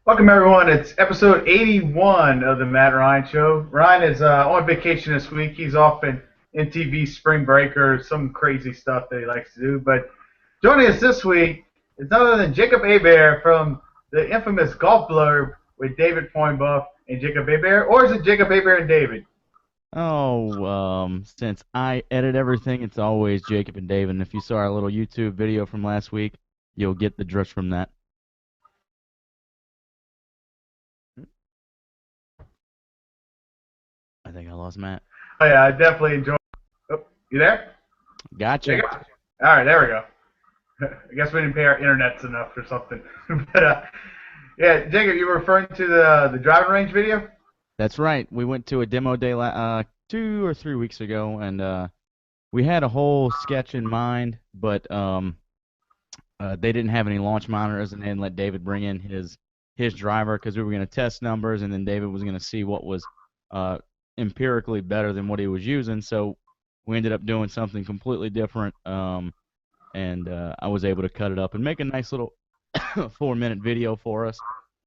Welcome everyone. It's episode 81 of the Matt Ryan Show. Ryan is on vacation this week. He's off in MTV spring break or some crazy stuff that he likes to do. But joining us this week is none other than Jacob Abear from the infamous Golf Blurb with David Poinbuff and Jacob Abear, or is it Jacob Abear and David? Since I edit everything, it's always Jacob and Dave. And if you saw our little YouTube video from last week, you'll get the drift from that. I think I lost Matt. Oh yeah, I definitely enjoy. Oh, you there, Gotcha. Jacob? All right, there we go. I guess we didn't pay our internets enough or something. but yeah, Jacob, you were referring to the driving range video? That's right. We went to a demo day 2 or 3 weeks ago, and we had a whole sketch in mind, but they didn't have any launch monitors, and they didn't let David bring in his driver because we were going to test numbers, and then David was going to see what was empirically better than what he was using. So we ended up doing something completely different, and I was able to cut it up and make a nice little 4-minute video for us,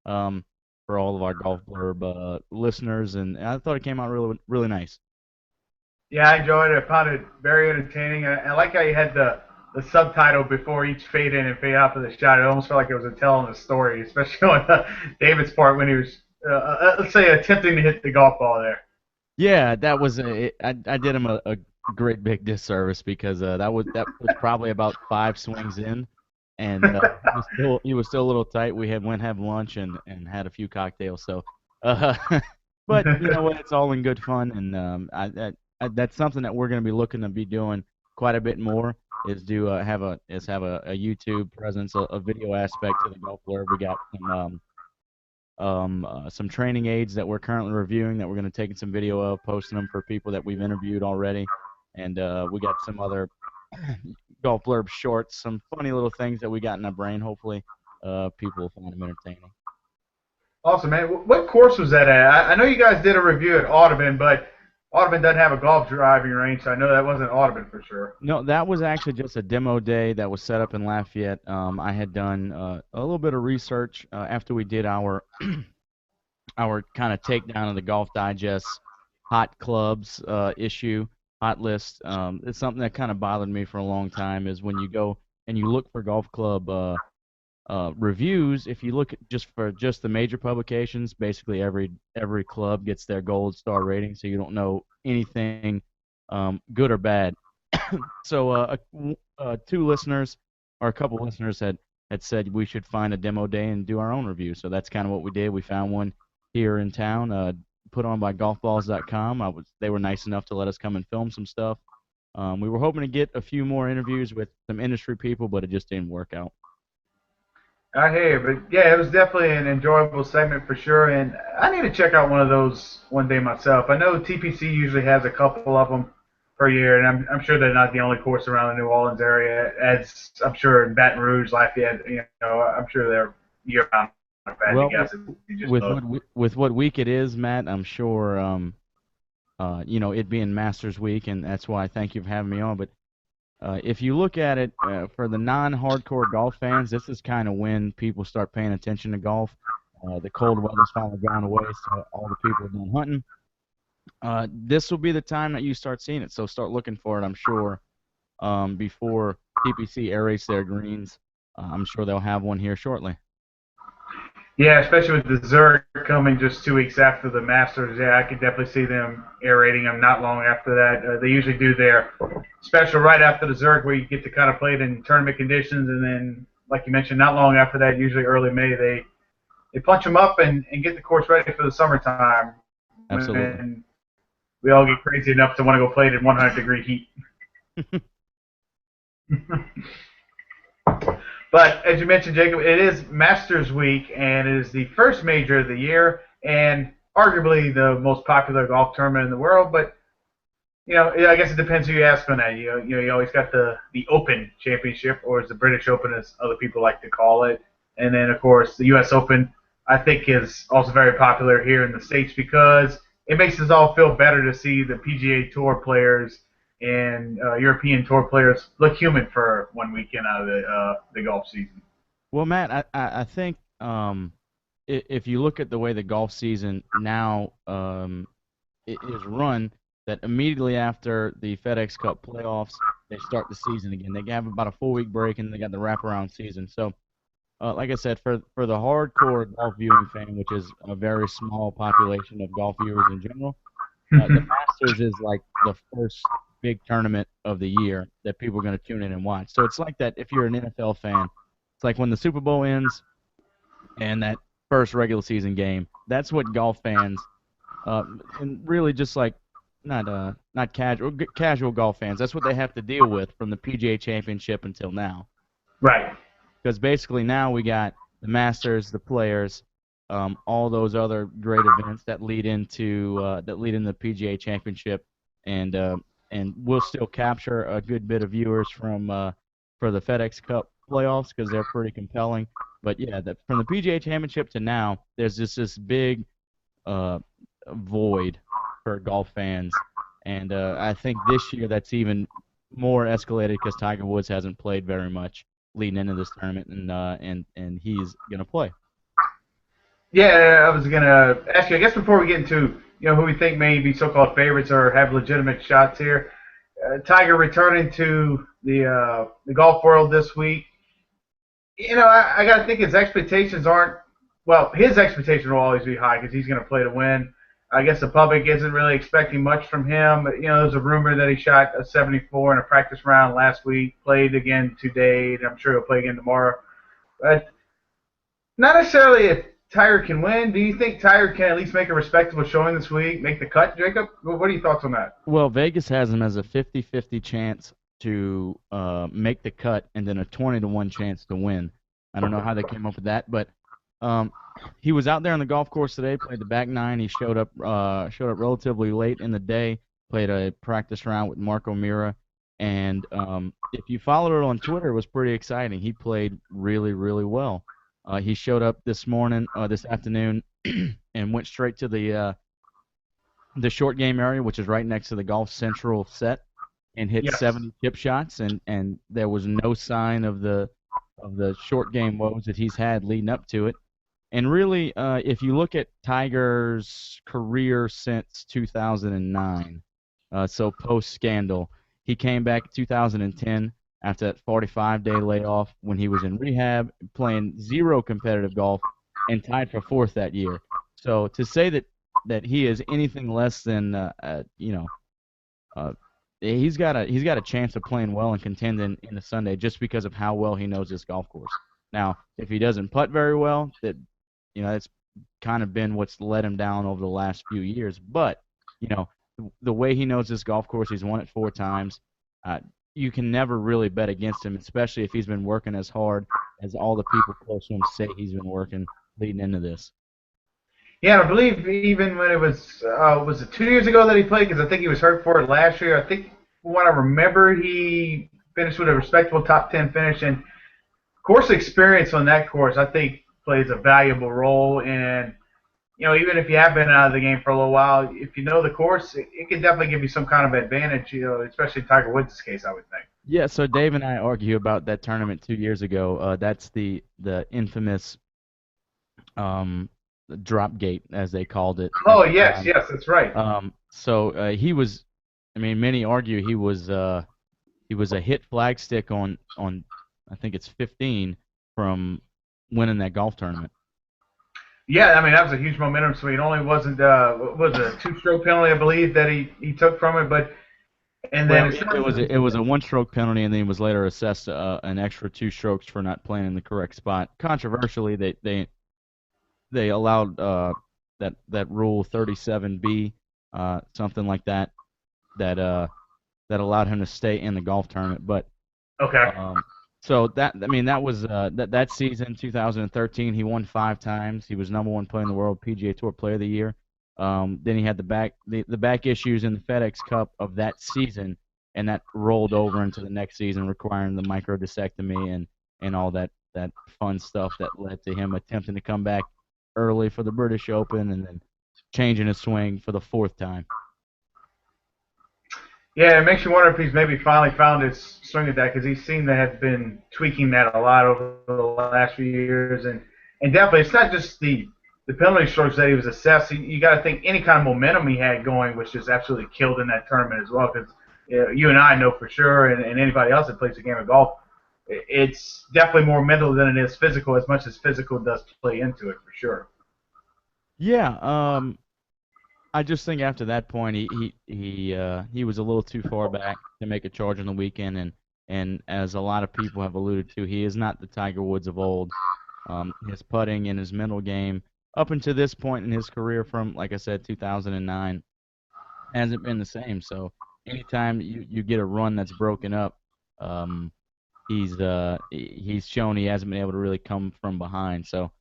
for all of our Golf Blurb listeners, and I thought it came out really, really nice. Yeah, I enjoyed it. I found it very entertaining. And I like how you had the subtitle before each fade in and fade out of the shot. It almost felt like it was a telling a story, especially on David's part when he was, let's say, attempting to hit the golf ball there. Yeah, that was I did him a great big disservice because that was probably about 5 swings in, and he was still a little tight. We went have lunch and had a few cocktails. So, uh, but you know what? It's all in good fun, and that's something that we're going to be looking to be doing quite a bit more. Is do have a YouTube presence, a video aspect to the golf blurb. We got some training aids that we're currently reviewing that we're going to take some video of, posting them for people that we've interviewed already, and we got some other golf blurb shorts, some funny little things that we got in our brain. Hopefully, people will find them entertaining. Awesome, man. What course was that at? I know you guys did a review at Audubon, but Audubon doesn't have a golf driving range, so I know that wasn't Audubon for sure. No, that was actually just a demo day that was set up in Lafayette. I had done a little bit of research after we did our our kind of takedown of the Golf Digest hot clubs issue, hot list. It's something that kind of bothered me for a long time. Is when you go and you look for golf club reviews. If you look at just the major publications, basically every club gets their gold star rating, so you don't know anything good or bad. So two listeners or a couple listeners had said we should find a demo day and do our own review. So that's kind of what we did. We found one here in town, put on by golfballs.com. They were nice enough to let us come and film some stuff. We were hoping to get a few more interviews with some industry people, but it just didn't work out. I hear you, but yeah, it was definitely an enjoyable segment for sure, and I need to check out one of those one day myself. I know TPC usually has a couple of them per year, and I'm sure they're not the only course around the New Orleans area. As I'm sure in Baton Rouge, Lafayette, I'm sure they're year round. Like that, I Well, guess you just with love. with what week it is, Matt, I'm sure it being Masters Week, and that's why I thank you for having me on. But if you look at it for the non-hardcore golf fans, this is kind of when people start paying attention to golf. The cold weather's finally gone away, so all the people are done hunting. This will be the time that you start seeing it, so start looking for it. I'm sure before TPC aerates their greens, I'm sure they'll have one here shortly. Yeah, especially with the Zurich coming just 2 weeks after the Masters. Yeah, I could definitely see them aerating them not long after that. They usually do their special right after the Zurich where you get to kind of play it in tournament conditions, and then, like you mentioned, not long after that, usually early May, they punch them up and get the course ready for the summertime Absolutely. when we all get crazy enough to want to go play it in 100-degree heat. But as you mentioned, Jacob, it is Masters Week, and it is the first major of the year, and arguably the most popular golf tournament in the world. But I guess it depends who you ask on that. You always got the Open Championship, or as the British Open, as other people like to call it, and then of course the U.S. Open. I think is also very popular here in the States because it makes us all feel better to see the PGA Tour players and European Tour players look human for one weekend out of the golf season. Well, Matt, I think if you look at the way the golf season now it is run, that immediately after the FedEx Cup playoffs, they start the season again. They have about a 4 week break, and they got the wraparound season. So, like I said, for the hardcore golf viewing fan, which is a very small population of golf viewers in general, the Masters is like the first big tournament of the year that people are going to tune in and watch. So it's like that if you're an NFL fan. It's like when the Super Bowl ends and that first regular season game. That's what golf fans, and really just like not casual golf fans. That's what they have to deal with from the PGA Championship until now. Right. Because basically now we got the Masters, the Players, all those other great events that lead into the PGA Championship, and we'll still capture a good bit of viewers for the FedEx Cup playoffs because they're pretty compelling. But yeah, from the PGA Championship to now, there's just this big uh, void for golf fans, and I think this year that's even more escalated because Tiger Woods hasn't played very much leading into this tournament, and he's gonna play. Yeah, I was gonna ask you. I guess before we get into who we think may be so-called favorites or have legitimate shots here, Tiger returning to the golf world this week. I got to think his expectations aren't. Well, his expectations will always be high because he's going to play to win. I guess the public isn't really expecting much from him. But, there's a rumor that he shot a 74 in a practice round last week, played again today, and I'm sure he'll play again tomorrow. But not necessarily if Tiger can win. Do you think Tiger can at least make a respectable showing this week, make the cut, Jacob? What are your thoughts on that? Well, Vegas has him as a 50-50 chance to make the cut and then a 20-1 chance to win. I don't know how they came up with that, but um, he was out there on the golf course today, played the back nine. He showed up relatively late in the day, played a practice round with Marco Mira, and if you followed it on Twitter, it was pretty exciting. He played really, really well. He showed up this afternoon, and went straight to the short game area, which is right next to the Golf Central set, and hit Yes. 70 chip shots, and there was no sign of the short game woes that he's had leading up to it. And really, if you look at Tiger's career since 2009, so post scandal, he came back in 2010 after that 45-day layoff when he was in rehab, playing zero competitive golf, and tied for fourth that year. So to say that he is anything less than uh, he's got a chance of playing well and contending in the Sunday just because of how well he knows this golf course. Now, if he doesn't putt very well, that's kind of been what's let him down over the last few years. But the way he knows this golf course, he's won it 4 times. You can never really bet against him, especially if he's been working as hard as all the people close to him say he's been working leading into this. Yeah, and I believe even when it was it 2 years ago that he played? Because I think he was hurt for it last year. I think from what I remember, he finished with a respectable top 10 finish. And course experience on that course, I think, plays a valuable role. And even if you have been out of the game for a little while, if you know the course, it can definitely give you some kind of advantage. Especially in Tiger Woods' case, I would think. Yeah, so Dave and I argue about that tournament 2 years ago. That's the infamous drop gate, as they called it. Oh yes, yes, that's right. So he was, I mean, many argue he was a hit flagstick on I think it's 15 from winning that golf tournament. Yeah, I mean that was a huge momentum swing. It only wasn't was a 2-stroke penalty, I believe, that he took from it, but and then Well, it was a 1 stroke penalty, and then he was later assessed an extra 2 strokes for not playing in the correct spot. Controversially, they allowed that rule 37B, something like that that allowed him to stay in the golf tournament. But okay. so that was that season 2013. He won 5 times. He was #1 player in the world, PGA Tour Player of the Year. Then he had the back issues in the FedEx Cup of that season, and that rolled over into the next season, requiring the microdiscectomy and all that fun stuff that led to him attempting to come back early for the British Open and then changing his swing for the 4th time. Yeah, it makes you wonder if he's maybe finally found his swing at that because he seemed to have been tweaking that a lot over the last few years. And And definitely, it's not just the penalty strokes that he was assessed. You got to think any kind of momentum he had going was just absolutely killed in that tournament as well. Because you and I know for sure, and anybody else that plays a game of golf, it's definitely more mental than it is physical. As much as physical does play into it for sure. Yeah, I just think after that point, he was a little too far back to make a charge on the weekend, and as a lot of people have alluded to, he is not the Tiger Woods of old. His putting and his mental game up until this point in his career, from like I said, 2009, hasn't been the same. So anytime you get a run that's broken up, um, he's shown he hasn't been able to really come from behind. So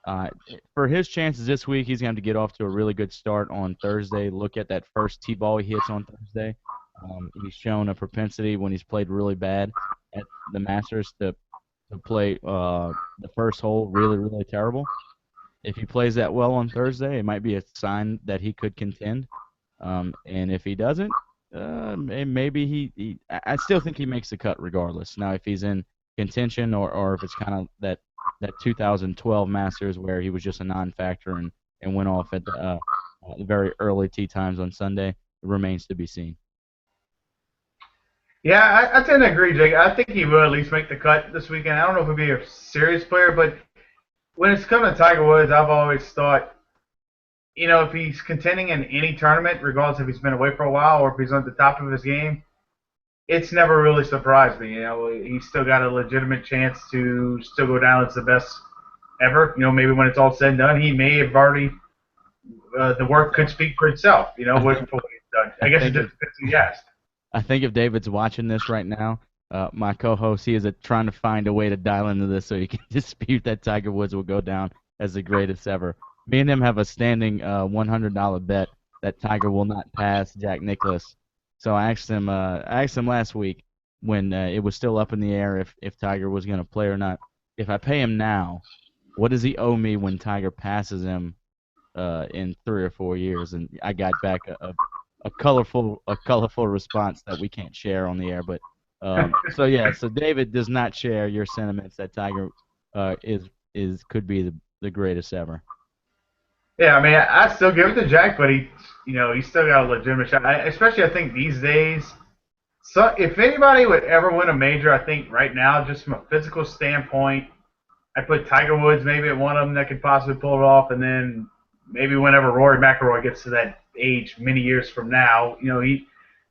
uh, for his chances this week, he's going to have to get off to a really good start on Thursday. Look at that first tee ball he hits on Thursday. He's shown a propensity when he's played really bad at the Masters to play the first hole really, really terrible. If he plays that well on Thursday, it might be a sign that he could contend. And if he doesn't, maybe I still think he makes the cut regardless. Now, if he's in contention or if it's kind of that 2012 Masters where he was just a non-factor and went off at the very early tee times on Sunday, it remains to be seen. Yeah, I tend to agree, Jake. I think he will at least make the cut this weekend. I don't know if he'll be a serious player, but when it's come to Tiger Woods, I've always thought, if he's contending in any tournament, regardless if he's been away for a while or if he's on the top of his game, it's never really surprised me. He's still got a legitimate chance to still go down as the best ever. Maybe when it's all said and done, he may have already the work could speak for itself. What he's done. I guess it just depends who you ask. I think if David's watching this right now, my co-host, he is trying to find a way to dial into this so he can dispute that Tiger Woods will go down as the greatest ever. Me and him have a standing $100 bet that Tiger will not pass Jack Nicklaus. So I asked him last week when it was still up in the air if Tiger was going to play or not. If I pay him now, what does he owe me when Tiger passes him in 3 or 4 years? And I got back a colorful response that we can't share on the air. But so David does not share your sentiments that Tiger could be the greatest ever. Yeah, I mean, I still give it to Jack, but he's still got a legitimate shot. Especially, I think these days, so if anybody would ever win a major, I think right now, just from a physical standpoint, I put Tiger Woods maybe at one of them that could possibly pull it off, and then maybe whenever Rory McIlroy gets to that age, many years from now,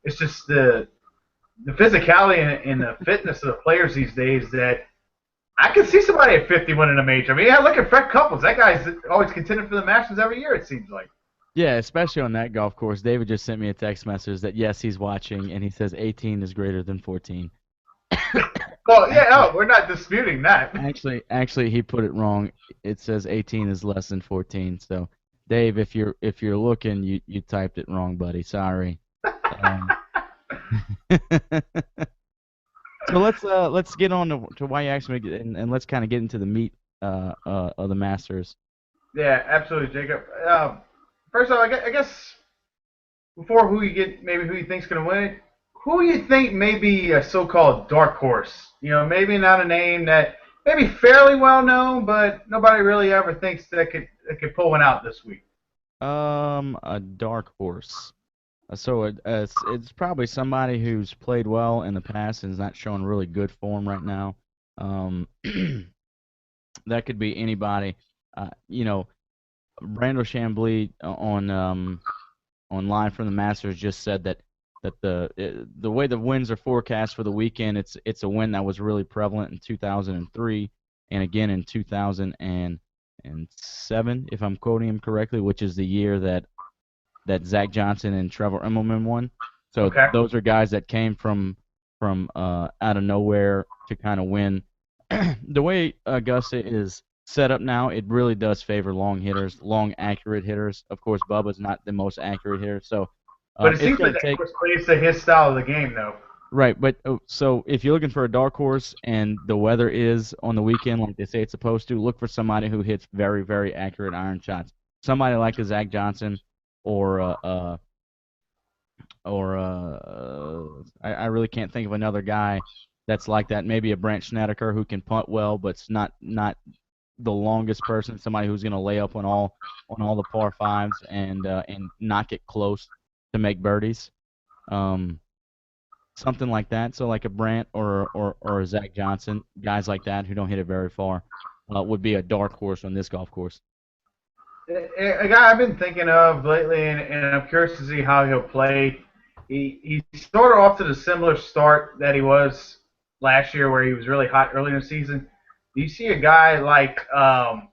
it's just the physicality and the fitness of the players these days that I can see somebody at 50 winning a major. I mean, yeah, look at Fred Couples. That guy's always contending for the Masters every year, it seems like. Yeah, especially on that golf course. David just sent me a text message that yes, he's watching, and he says 18 is greater than 14. Well, yeah, no, we're not disputing that. Actually, he put it wrong. It says 18 is less than 14. So, Dave, if you're looking, you typed it wrong, buddy. Sorry. Um, so let's get on to why you asked me, and let's kind of get into the meat of the Masters. Yeah, absolutely, Jacob. First off, I guess before maybe who you think's going to win it, who you think may be a so-called dark horse? Maybe not a name that maybe fairly well known, but nobody really ever thinks that could pull one out this week. A dark horse. It's probably somebody who's played well in the past and is not showing really good form right now. That could be anybody. Brando Chambly on Line from the Masters just said that the way the winds are forecast for the weekend, it's a wind that was really prevalent in 2003 and again in 2007, if I'm quoting him correctly, which is the year that Zach Johnson and Trevor Immelman won. So Okay. those are guys that came from out of nowhere to kind of win. The way Augusta is set up now, it really does favor long hitters, long accurate hitters. Of course, Bubba's not the most accurate hitter, so But it it's seems going like to take that plays to his style of the game, though. right. But so if you're looking for a dark horse and the weather is on the weekend like they say it's supposed to, look for somebody who hits very, very accurate iron shots. Somebody like a Zach Johnson or I really can't think of another guy that's like that. Maybe a Brant Snedeker who can punt well, but's not the longest person, somebody who's going to lay up on all the par fives and not get close to make birdies. Um, Something like that. So like a Brant or a Zach Johnson, guys like that who don't hit it very far, would be a dark horse on this golf course. A guy I've been thinking of lately, and I'm curious to see how he'll play. He started off to the similar start that he was last year, where he was really hot early in the season. Do you see a guy like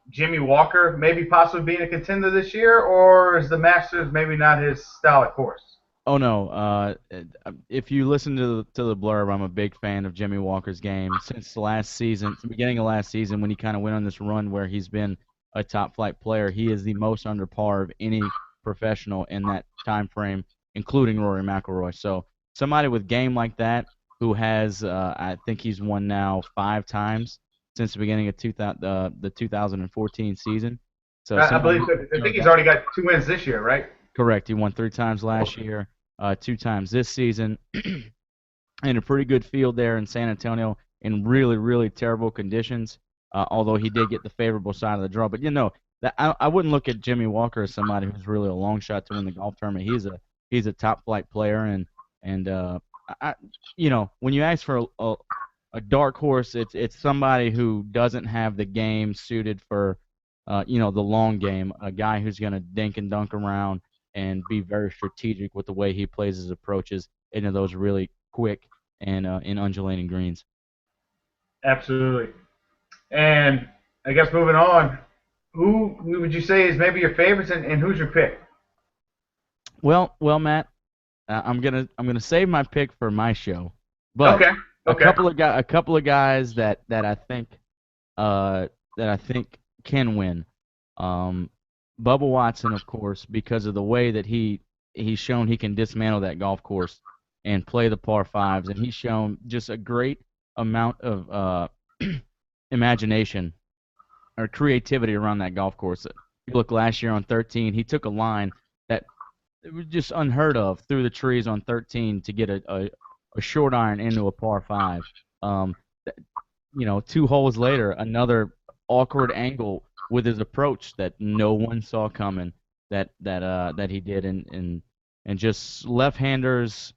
Jimmy Walker maybe possibly being a contender this year, or is the Masters maybe not his style of course? Oh no, if you listen to the blurb, I'm a big fan of Jimmy Walker's game since last season, the beginning of last season when he kind of went on this run where he's been a top flight player. He is the most under par of any professional in that time frame, including Rory McIlroy. So somebody with game like that who has, I think he's won now 5 times since the beginning of the 2014 season. So I somebody, believe I you know, think he's guy. already got 2 wins this year, right? Correct. He won 3 times last year, 2 times this season, and a pretty good field there in San Antonio in really, really terrible conditions. Although he did get the favorable side of the draw, but that I wouldn't look at Jimmy Walker as somebody who's really a long shot to win the golf tournament. He's a top flight player, and I, when you ask for a dark horse, it's somebody who doesn't have the game suited for the long game. A guy who's going to dink and dunk around and be very strategic with the way he plays his approaches into those really quick and undulating greens. Absolutely. And I guess moving on, who would you say is maybe your favorites, and who's your pick? Well, Matt, I'm gonna save my pick for my show, but Okay. Okay. a couple of guys uh, that I think can win. Um, Bubba Watson, of course, because of the way that he's shown he can dismantle that golf course and play the par fives, and he's shown just a great amount of imagination or creativity around that golf course. You look last year on 13, he took a line that it was just unheard of through the trees on 13 to get a short iron into a par five. Um, 2 holes later, another awkward angle with his approach that no one saw coming that he did, and just left-handers.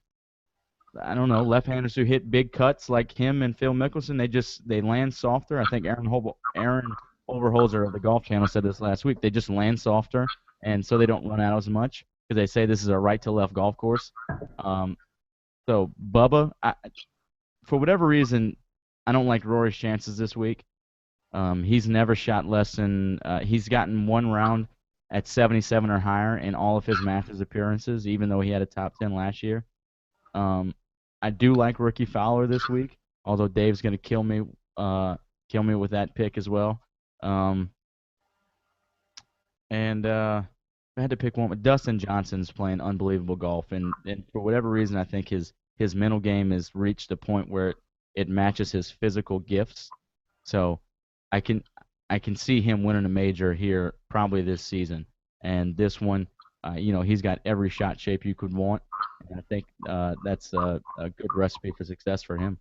I don't know, left-handers who hit big cuts like him and Phil Mickelson. They land softer. I think Aaron Overholzer of the Golf Channel said this last week. They just land softer, and so they don't run out as much because they say this is a right to left golf course. Um, so Bubba, for whatever reason, I don't like Rory's chances this week. He's never shot less than he's gotten 1 round at 77 or higher in all of his Masters appearances, even though he had a top 10 last year. Um, I do like Ricky Fowler this week, although Dave's going to kill me with that pick as well. Um, and I had to pick one. But Dustin Johnson's playing unbelievable golf, and for whatever reason, I think his mental game has reached a point where it matches his physical gifts. So I can I can see him winning a major here probably this season. And this one, he's got every shot shape you could want, and I think that's a good recipe for success for him.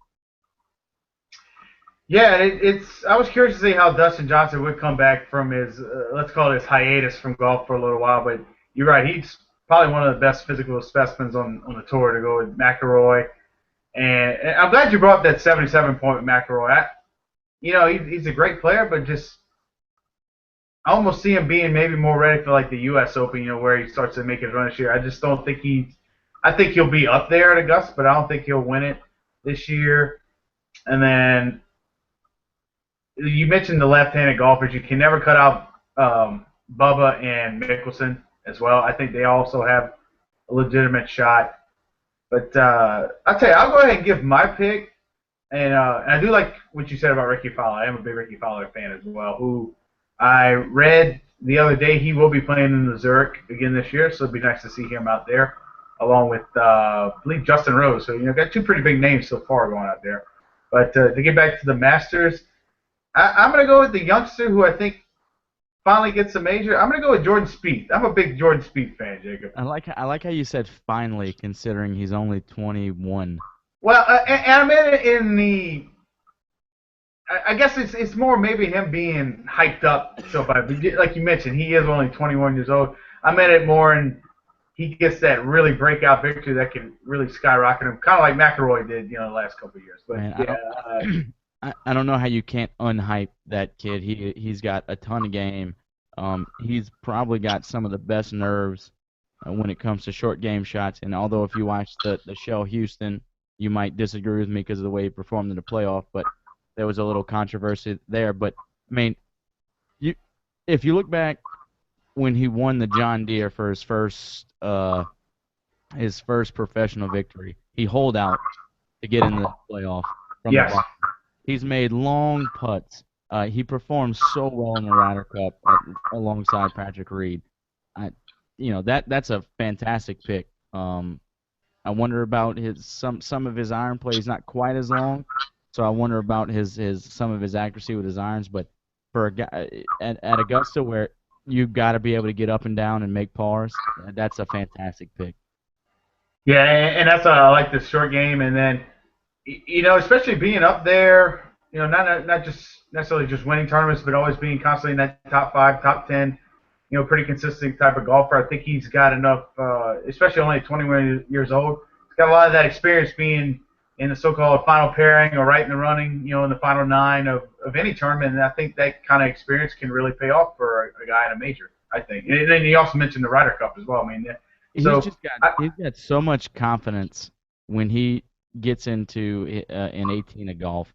Yeah, it's. I was curious to see how Dustin Johnson would come back from his, let's call it his hiatus from golf for a little while. But you're right, he's probably one of the best physical specimens on the tour to go with McIlroy. And I'm glad you brought up that 77 point with McIlroy. He's a great player, but just I almost see him being maybe more ready for like the U.S. Open, where he starts to make his run this year. I just don't think I think he'll be up there at Augusta, but I don't think he'll win it this year. And then you mentioned the left-handed golfers. You can never cut out Bubba and Mickelson as well. I think they also have a legitimate shot. But I'll tell you, I'll go ahead and give my pick. And I do like what you said about Ricky Fowler. I am a big Ricky Fowler fan as well, who I read the other day he will be playing in the Zurich again this year, so it'd be nice to see him out there, along with, I believe, Justin Rose. So, got two pretty big names so far going out there. But to get back to the Masters, I'm going to go with the youngster who I think finally gets a major. I'm going to go with Jordan Spieth. I'm a big Jordan Spieth fan, Jacob. I like how you said finally, considering he's only 21. Well, and I'm in the I guess it's more maybe him being hyped up so bad. But like you mentioned, he is only 21 years old. I meant it more, and he gets that really breakout victory that can really skyrocket him, kind of like McIlroy did, the last couple of years. But Man, I yeah, don't I don't know how you can't unhype that kid. He's got a ton of game. He's probably got some of the best nerves when it comes to short game shots. And although if you watch the show Houston, you might disagree with me because of the way he performed in the playoff, but there was a little controversy there. But I mean, you if you look back when he won the John Deere for his first professional victory, he holed out to get into the playoff from the yes, ball. He's made long putts. He performs so well in the Ryder Cup alongside Patrick Reed. I, that's a fantastic pick. I wonder about his some of his iron play. He's not quite as long, so I wonder about his some of his accuracy with his irons. But for a guy at Augusta, where you've got to be able to get up and down and make pars, that's a fantastic pick. yeah, and that's I like the short game, and then especially being up there, not just necessarily just winning tournaments, but always being constantly in that top five, top 10, pretty consistent type of golfer. I think he's got enough, especially only 21 years old. He's got a lot of that experience being in the so-called final pairing or right in the running, in the final nine of any tournament. And I think that kind of experience can really pay off for a guy in a major, I think. And then you also mentioned the Ryder Cup as well. I mean, so He's got so much confidence when he gets into an 18 of golf.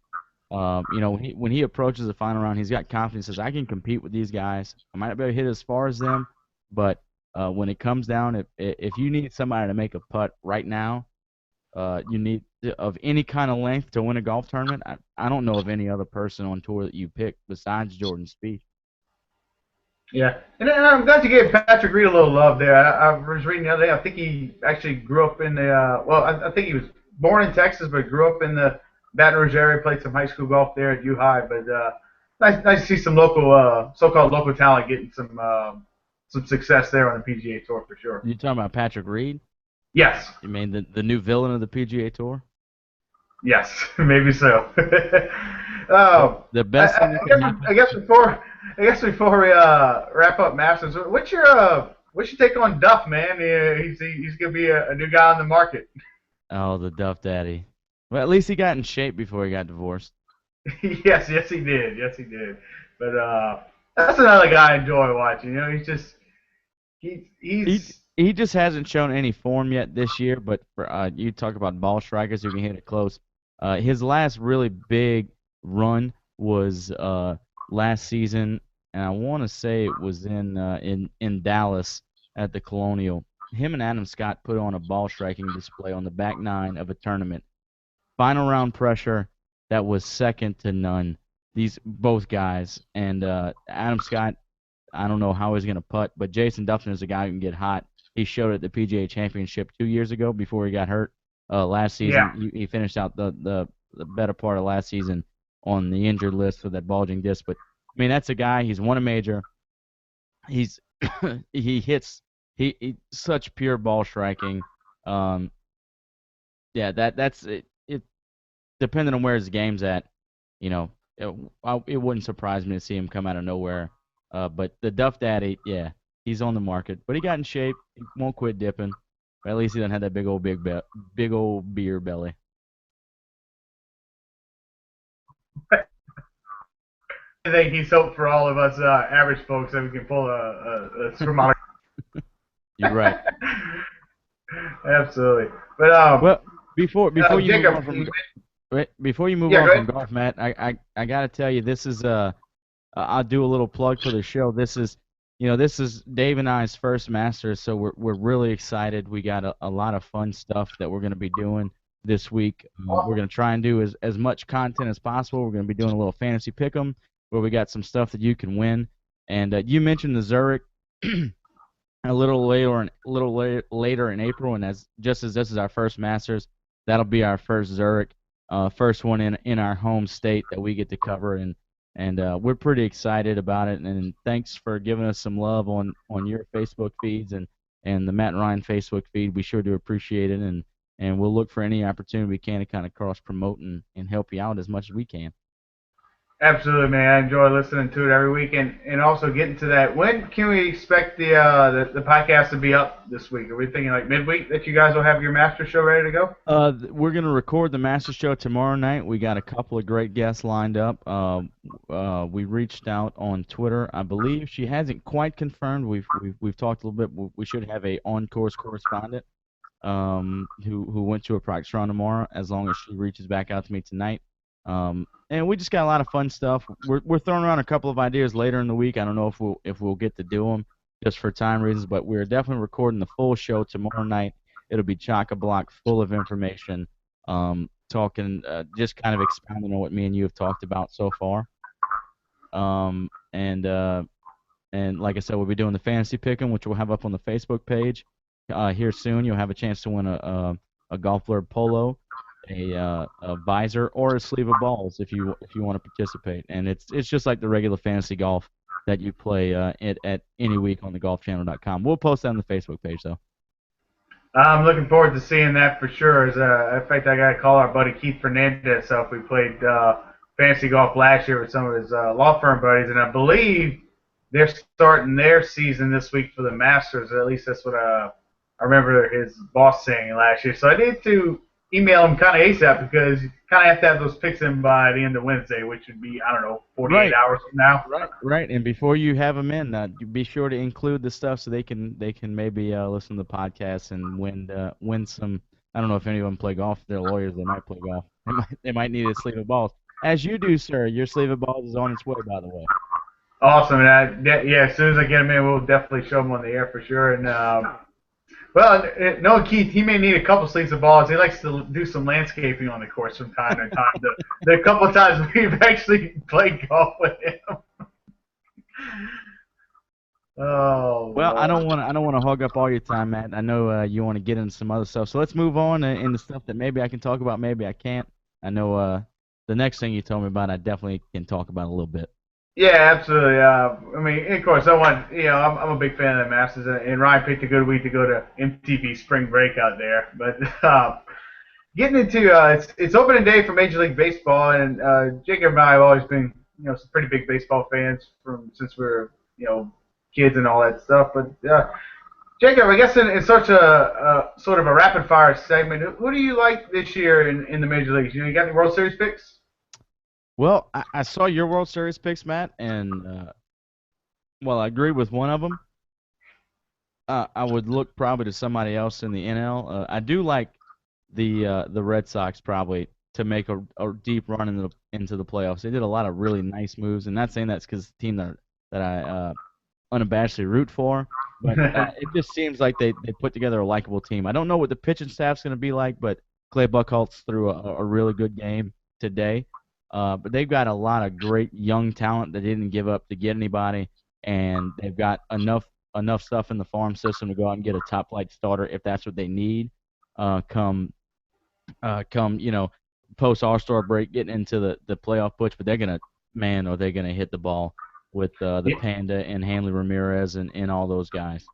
When he approaches the final round, he's got confidence. Says, "I can compete with these guys. I might not be able to hit as far as them, but when it comes down, if you need somebody to make a putt right now, you need of any kind of length to win a golf tournament. I don't know of any other person on tour that you pick besides Jordan Spieth. yeah, and I'm glad you gave Patrick Reed a little love there. I was reading the other day. I think he actually grew up in the I think he was born in Texas, but grew up in the Baton Rouge area. Played some high school golf there at U High. But nice to see some local, so-called local talent getting some success there on the PGA Tour for sure. You talking about Patrick Reed? Yes, You mean the new villain of the PGA Tour? yes, maybe so. The, um, the best thing that can happen. I guess before we wrap up Masters, what's your take on Duff, man? He's gonna be a new guy on the market. Oh, the Duff Daddy. Well, at least he got in shape before he got divorced. Yes, he did. Yes, he did. But that's another guy I enjoy watching. He's just He he's he just hasn't shown any form yet this year. But for you talk about ball strikers who can hit it close. His last really big run was last season, and I want to say it was in Dallas at the Colonial. Him and Adam Scott put on a ball striking display on the back nine of a tournament. Final round pressure that was second to none. These both guys and Adam Scott. I don't know how he's gonna putt, but Jason Duffin is a guy who can get hot. He showed it at the PGA Championship 2 years ago before he got hurt. Last yeah. season, he finished out the better part of last season on the injured list with that bulging disc. But I mean, that's a guy. He's won a major. He's he hits he such pure ball striking. Um, yeah, that's it. Depending on where his game's at, you know, it wouldn't surprise me to see him come out of nowhere. But the Duff Daddy, yeah, he's on the market, but he got in shape. He won't quit dipping. But at least he doesn't have that big old beer belly. I think he's hope for all of us average folks that we can pull a thermometer. You're right. Absolutely. But Well, before you move Jacob, on from before you move yeah, on go from ahead. golf, Matt, I gotta tell you, this is I'll do a little plug for the show. This is Dave and I's first Masters, so we're really excited. We got a lot of fun stuff that we're gonna be doing this week. We're gonna try and do as much content as possible. We're gonna be doing a little fantasy pick'em where we got some stuff that you can win. And you mentioned the Zurich a little later in April, and as this is our first Masters, that'll be our first Zurich, first one in our home state that we get to cover, and we're pretty excited about it. And thanks for giving us some love on your Facebook feeds and the Matt and Ryan Facebook feed. We sure do appreciate it, and we'll look for any opportunity we can to kind of cross promote and help you out as much as we can. Absolutely, man. I enjoy listening to it every week, and also getting to that. When can we expect the podcast to be up this week? Are we thinking like midweek that you guys will have your master show ready to go? We're gonna record the master show tomorrow night. We got a couple of great guests lined up. We reached out on Twitter. I believe she hasn't quite confirmed. We've talked a little bit. We should have a on-course correspondent who went to a practice round tomorrow, as long as she reaches back out to me tonight. And we just got a lot of fun stuff. We're throwing around a couple of ideas later in the week. I don't know if we'll get to do them just for time reasons, but we're definitely recording the full show tomorrow night. It'll be chock a block full of information, talking, just kind of expounding on what me and you have talked about so far. Um, and uh, and like I said, we'll be doing the fantasy pick'em, which we'll have up on the Facebook page here soon. You'll have a chance to win a golf blurb polo, a visor, or a sleeve of balls if you want to participate. And it's just like the regular fantasy golf that you play at any week on the golfchannel.com. We'll post that on the Facebook page though. I'm looking forward to seeing that for sure. In fact, I got to call our buddy Keith Fernandez up. We played fantasy golf last year with some of his law firm buddies, and I believe they're starting their season this week for the Masters. At least that's what I remember his boss saying last year. So I need to email him kind of ASAP because you kind of have to have those picks in by the end of Wednesday, which would be, I don't know, 48 Right. hours from now. Right. And before you have them in, you be sure to include the stuff so they can maybe listen to the podcast and win some. I don't know if any of them play golf. If they're lawyers, they might play golf. They might need a sleeve of balls, as you do, sir. Your sleeve of balls is on its way, by the way. Awesome. And yeah, as soon as I get him in, we'll definitely show him on the air for sure. And well, no, Keith, he may need a couple sleeves of balls. He likes to do some landscaping on the course from time to time. The couple of times we've actually played golf with him. Oh. Well, I Lord. don't want to hog up all your time, Matt. I know you want to get into some other stuff, so let's move on into stuff that maybe I can talk about, maybe I can't. I know the next thing you told me about, I definitely can talk about a little bit. Yeah, absolutely. I mean, of course, I'm a big fan of the Masters, and Ryan picked a good week to go to MTV Spring Break out there. But getting into it's opening day for Major League Baseball, and Jacob and I have always been some pretty big baseball fans from since we were kids and all that stuff. But Jacob, I guess in such a sort of a rapid fire segment, who do you like this year in the major leagues? You got any World Series picks? Well, I saw your World Series picks, Matt, and well, I agree with one of them. I would look probably to somebody else in the NL. I do like the Red Sox probably to make a deep run into the playoffs. They did a lot of really nice moves, and not saying that's because the team that I unabashedly root for, but it just seems like they put together a likable team. I don't know what the pitching staff's going to be like, but Clay Buchholz threw a really good game today. But they've got a lot of great young talent that didn't give up to get anybody, and they've got enough stuff in the farm system to go out and get a top flight starter if that's what they need. Come post All-Star break, getting into the playoff push, but are they gonna hit the ball with the Panda and Hanley Ramirez and all those guys.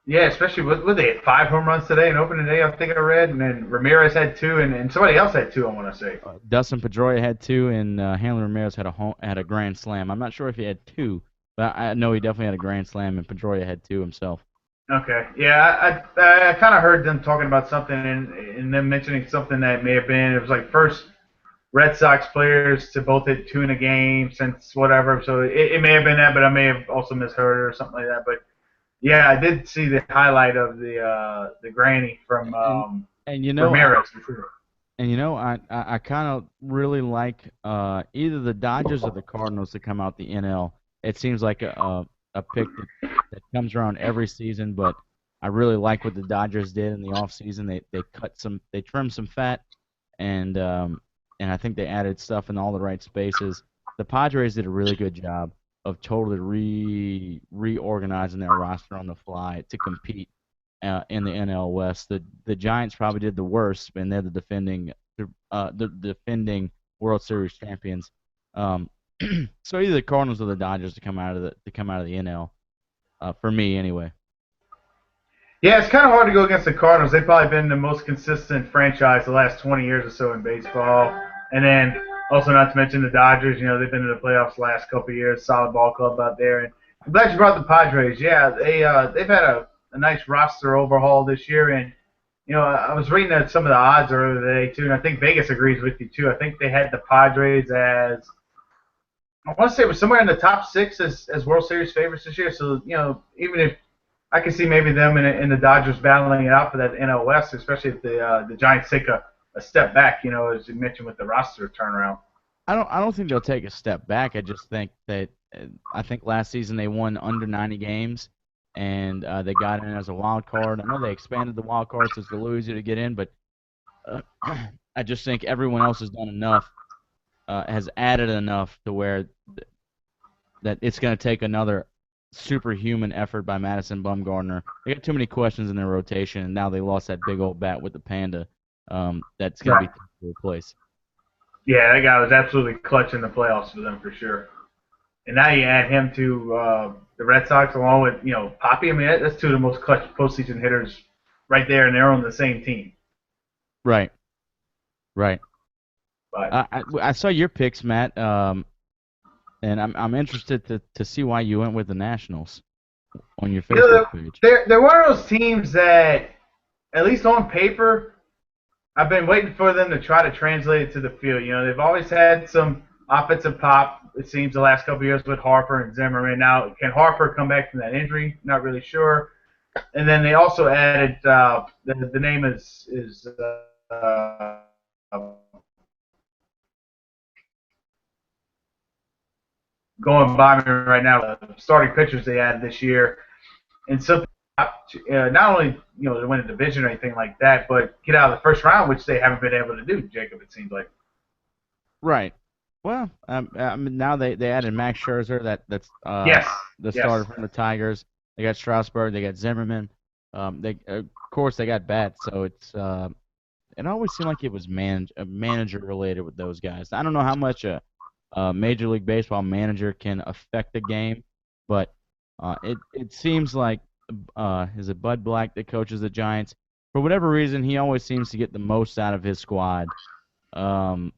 Yeah, especially with they had 5 home runs today in opening day, I think I read, and then Ramirez had two, and somebody else had two, I want to say. Dustin Pedroia had two, and Hanley Ramirez had a grand slam. I'm not sure if he had two, but I know he definitely had a grand slam, and Pedroia had two himself. Okay, yeah, I kind of heard them talking about something, and them mentioning something that may have been, it was like first Red Sox players to both hit two in a game since whatever, so it may have been that, but I may have also misheard it or something like that, but yeah, I did see the highlight of the granny from And Ramirez for sure. I kind of really like either the Dodgers or the Cardinals to come out the NL. It seems like a pick that comes around every season, but I really like what the Dodgers did in the offseason. They trimmed some fat, and I think they added stuff in all the right spaces. The Padres did a really good job of totally reorganizing their roster on the fly to compete in the NL West. The Giants probably did the worst, and they're the defending World Series champions. So either the Cardinals or the Dodgers to come out of the NL, for me anyway. Yeah, it's kind of hard to go against the Cardinals. They've probably been the most consistent franchise the last 20 years or so in baseball. And then Also, not to mention the Dodgers. They've been in the playoffs the last couple of years. Solid ball club out there. And I'm glad you brought the Padres. Yeah, they've had a nice roster overhaul this year. And I was reading some of the odds earlier today too, and I think Vegas agrees with you too. I think they had the Padres as I want to say it was somewhere in the top six as World Series favorites this year. So even if I can see maybe them and the Dodgers battling it out for that NL West, especially if the Giants take a step back. As you mentioned with the roster turnaround. I don't think they'll take a step back. I just think that I think last season they won under 90 games, and they got in as a wild card. I know they expanded the wild card so it's a little easier to get in, but uh, I just think everyone else has done enough, has added enough to where that it's going to take another superhuman effort by Madison Bumgarner. They got too many questions in their rotation, and now they lost that big old bat with the Panda. That's going to be Right. tough to replace. Yeah, that guy was absolutely clutch in the playoffs for them for sure. And now you add him to the Red Sox along with Poppy. I mean, that's two of the most clutch postseason hitters right there, and they're on the same team. Right, right. But I saw your picks, Matt, and I'm interested to see why you went with the Nationals on your Facebook page. they're one of those teams that, at least on paper, I've been waiting for them to try to translate it to the field. They've always had some offensive pop. It seems the last couple of years with Harper and Zimmerman. Now, can Harper come back from that injury? Not really sure. And then they also added the name is going by me right now. The starting pitchers they added this year, and so not only to win a division or anything like that, but get out of the first round, which they haven't been able to do. Jacob, it seems like. Right. Well, I mean, now they added Max Scherzer, that's Yes. the Yes. starter from the Tigers. They got Strasburg, they got Zimmerman. They of course they got bats, so it always seemed like it was manager related with those guys. I don't know how much a Major League Baseball manager can affect the game, but it seems like is it Bud Black that coaches the Giants? For whatever reason, he always seems to get the most out of his squad. Um,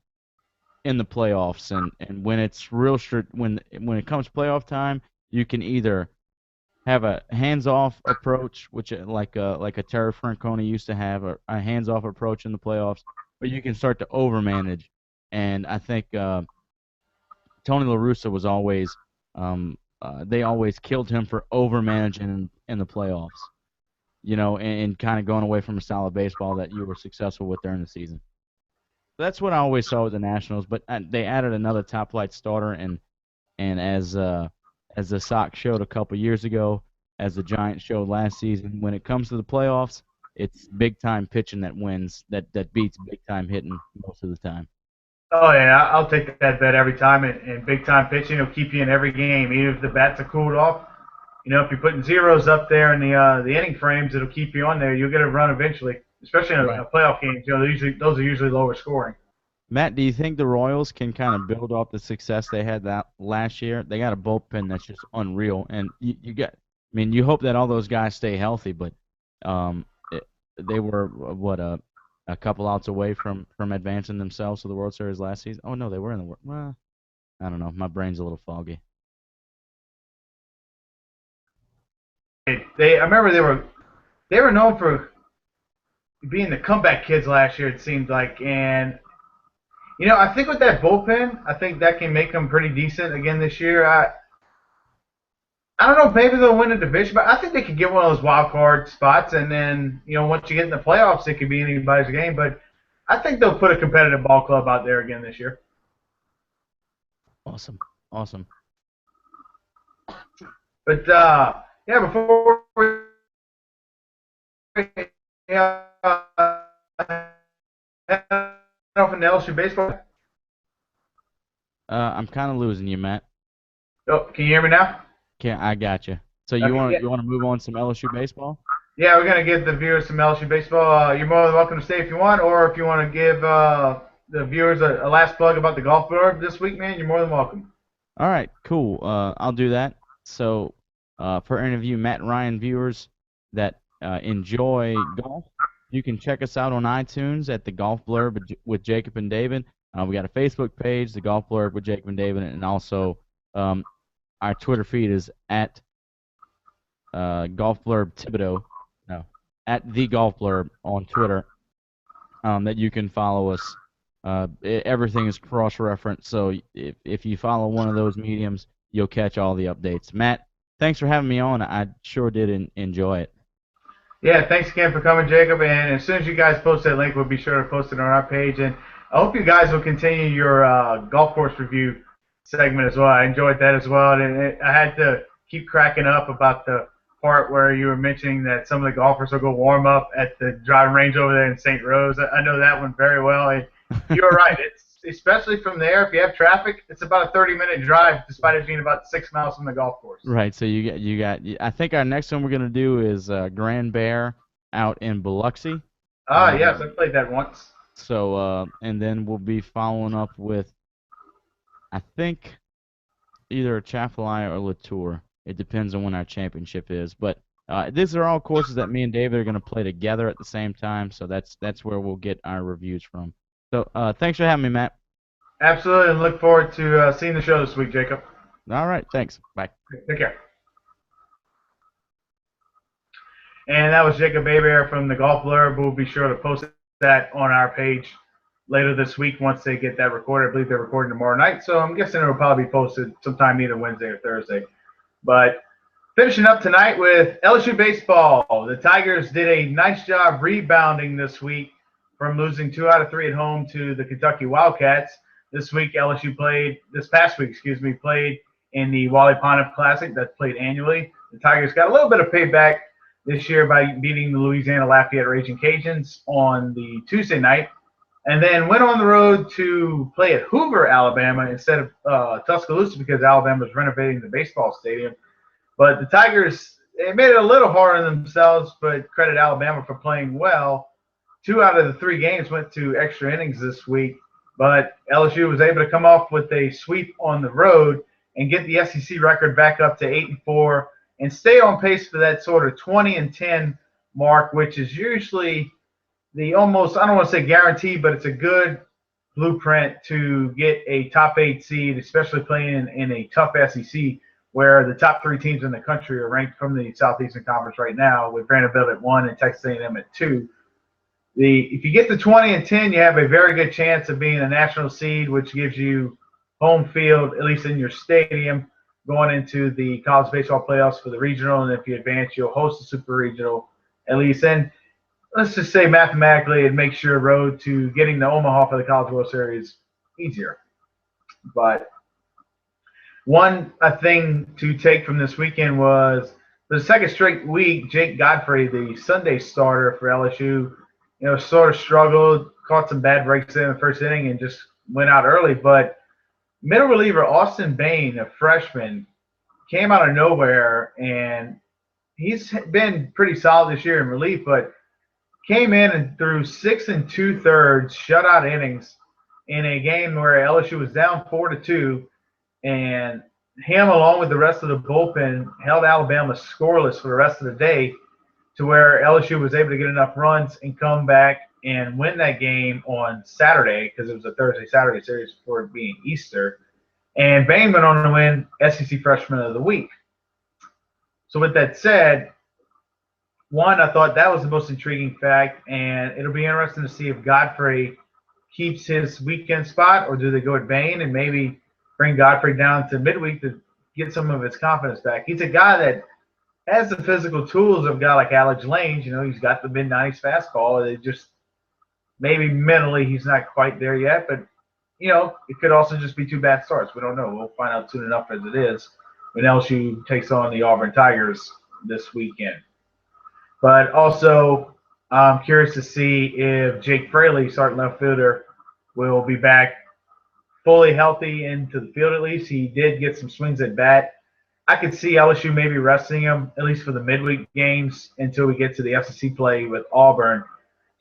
in the playoffs, and when it's real strict, when it comes playoff time, you can either have a hands-off approach, which like a Terry Francona used to have, a hands-off approach in the playoffs, or you can start to overmanage. And I think Tony La Russa was always they always killed him for overmanaging in the playoffs, and kind of going away from a style of baseball that you were successful with during the season. That's what I always saw with the Nationals, but they added another top flight starter, and as the Sox showed a couple years ago, as the Giants showed last season, when it comes to the playoffs, it's big time pitching that wins, that beats big time hitting most of the time. Oh yeah, I'll take that bet every time. And big time pitching will keep you in every game, even if the bats are cooled off. If you're putting zeros up there in the inning frames, it'll keep you on there. You'll get a run eventually, especially in Right. a playoff game. Those are usually lower scoring. Matt, do you think the Royals can kind of build off the success they had that last year? They got a bullpen that's just unreal, and you got. I mean, you hope that all those guys stay healthy, but um, it, they were a couple outs away from advancing themselves to the World Series last season. Oh no, they were in the World. Well, I don't know. My brain's a little foggy. I remember they were known for being the comeback kids last year. It seemed like, and I think with that bullpen, I think that can make them pretty decent again this year. I don't know if maybe they'll win a division, but I think they could get one of those wild card spots, and then once you get in the playoffs, it could be anybody's game. But I think they'll put a competitive ball club out there again this year. Awesome, awesome. But yeah, before we head off in the Lsu Baseball, I'm kind of losing you, Matt. oh, can you hear me now? Can't I got you. So Okay, yeah. you want to move on to some LSU baseball? Yeah, we're gonna give the viewers some LSU baseball. You're more than welcome to stay if you want, or if you want to give the viewers a last plug about the golf blurb this week, man, you're more than welcome. All right, cool. I'll do that. So, for any of you Matt and Ryan viewers that enjoy golf, you can check us out on iTunes at the Golf Blurb with Jacob and David. We got a Facebook page, the Golf Blurb with Jacob and David, and also our Twitter feed is at Golf Blurb Thibodeau. No, at the Golf Blurb on Twitter. That you can follow us. Everything is cross-referenced, so if you follow one of those mediums, you'll catch all the updates. Matt, thanks for having me on. I sure did enjoy it. Yeah, thanks again for coming, Jacob. And as soon as you guys post that link, we'll be sure to post it on our page. And I hope you guys will continue your golf course review segment as well. I enjoyed that as well. And I had to keep cracking up about the part where you were mentioning that some of the golfers will go warm up at the driving range over there in St. Rose. I know that one very well. And you're right. It's especially from there. If you have traffic, it's about a 30-minute drive, despite it being about 6 miles from the golf course. Right. So you got. I think our next one we're gonna do is Grand Bear out in Biloxi. Yes, I played that once. So and then we'll be following up with, I think, either Chapelaya or Latour. It depends on when our championship is. But these are all courses that me and David are going to play together at the same time. So that's where we'll get our reviews from. So thanks for having me, Matt. Absolutely, and look forward to seeing the show this week, Jacob. All right, thanks. Bye. Take care. And that was Jacob Bear from the Golf Blurb. We'll be sure to post that on our page later this week once they get that recorded. I believe they're recording tomorrow night, so I'm guessing it'll probably be posted sometime either Wednesday or Thursday. But finishing up tonight with LSU Baseball. The Tigers did a nice job rebounding this week from losing 2 out of 3 at home to the Kentucky Wildcats. This past week, played in the Wally Pontiff Classic that's played annually. The Tigers got a little bit of payback this year by beating the Louisiana Lafayette Raging Cajuns on the Tuesday night, and then went on the road to play at Hoover, Alabama, instead of Tuscaloosa because Alabama was renovating the baseball stadium. But the Tigers, they made it a little hard on themselves, but credit Alabama for playing well. 2 out of the 3 games went to extra innings this week, but LSU was able to come off with a sweep on the road and get the SEC record back up to 8-4 and stay on pace for that sort of 20-10 mark, which is usually the almost, I don't want to say guaranteed, but it's a good blueprint to get a top 8 seed, especially playing in a tough SEC where the top 3 teams in the country are ranked from the Southeastern Conference right now, with Vanderbilt at 1 and Texas A&M at 2. If you get to 20-10, you have a very good chance of being a national seed, which gives you home field, at least in your stadium, going into the college baseball playoffs for the regional. And if you advance, you'll host the super regional at least. And let's just say mathematically it makes your road to getting to Omaha for the College World Series easier. But one thing to take from this weekend was for the second straight week, Jake Godfrey, the Sunday starter for LSU, sort of struggled, caught some bad breaks in the first inning and just went out early. But middle reliever Austin Bain, a freshman, came out of nowhere, and he's been pretty solid this year in relief, but came in and threw 6 2/3 shutout innings in a game where LSU was down 4-2, and him along with the rest of the bullpen held Alabama scoreless for the rest of the day, to where LSU was able to get enough runs and come back and win that game on Saturday, because it was a Thursday-Saturday series before it being Easter. And Bain went on to win SEC Freshman of the Week. So with that said, one, I thought that was the most intriguing fact, and it'll be interesting to see if Godfrey keeps his weekend spot, or do they go at Bain and maybe bring Godfrey down to midweek to get some of his confidence back. He's a guy that has the physical tools of a guy like Alex Lange. He's got the mid-90s fastball. It just maybe mentally he's not quite there yet, but it could also just be 2 bad starts. We don't know. We'll find out soon enough as it is when LSU takes on the Auburn Tigers this weekend. But also, I'm curious to see if Jake Fraley, starting left fielder, will be back fully healthy into the field at least. He did get some swings at bat. I could see LSU maybe resting him, at least for the midweek games, until we get to the SEC play with Auburn,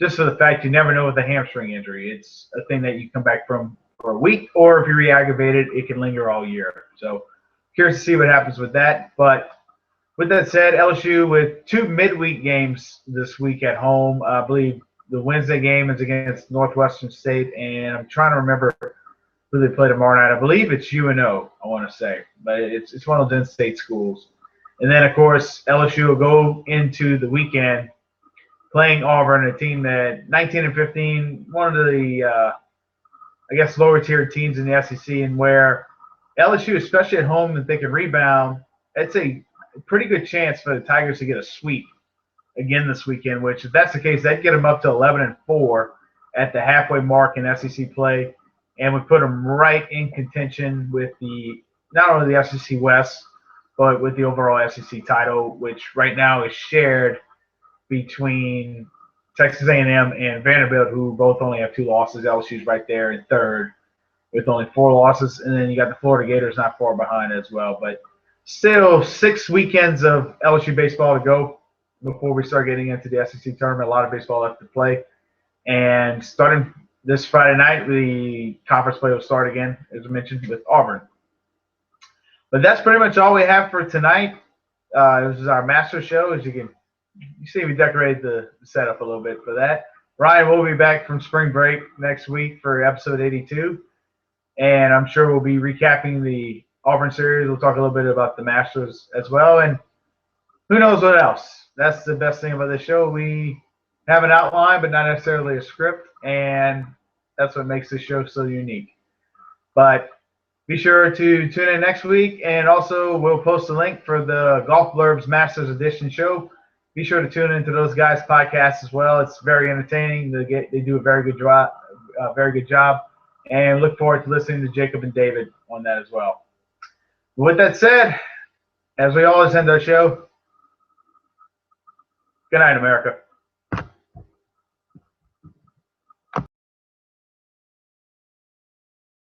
just for the fact you never know with a hamstring injury. It's a thing that you come back from for a week, or if you re-aggravate it, it can linger all year. So curious to see what happens with that. But with that said, LSU with 2 midweek games this week at home. I believe the Wednesday game is against Northwestern State, and I'm trying to remember who they play tomorrow night. I believe it's UNO, I want to say, but it's one of those in-state schools. And then, of course, LSU will go into the weekend playing Auburn, a team that 19 and 15, one of the I guess lower tier teams in the SEC, and where LSU, especially at home, if they can rebound, it's a pretty good chance for the Tigers to get a sweep again this weekend. Which, if that's the case, that'd get them up to 11 and 4 at the halfway mark in SEC play, and would put them right in contention with the not only the SEC West, but with the overall SEC title, which right now is shared between Texas A&M and Vanderbilt, who both only have 2 losses. LSU's right there in third with only 4 losses, and then you got the Florida Gators not far behind as well. But still 6 weekends of LSU baseball to go before we start getting into the SEC tournament. A lot of baseball left to play. And starting this Friday night, the conference play will start again, as I mentioned, with Auburn. But that's pretty much all we have for tonight. This is our master show. As you see, we decorated the setup a little bit for that. Ryan will be back from spring break next week for episode 82. And I'm sure we'll be recapping the Auburn series. We'll talk a little bit about the Masters as well. And who knows what else. That's the best thing about this show. We have an outline, but not necessarily a script. And that's what makes this show so unique. But be sure to tune in next week. And also, we'll post a link for the Golf Blurbs Masters Edition show. Be sure to tune into those guys' podcasts as well. It's very entertaining. They do a very good job. And look forward to listening to Jacob and David on that as well. With that said, as we always end our show, good night, America.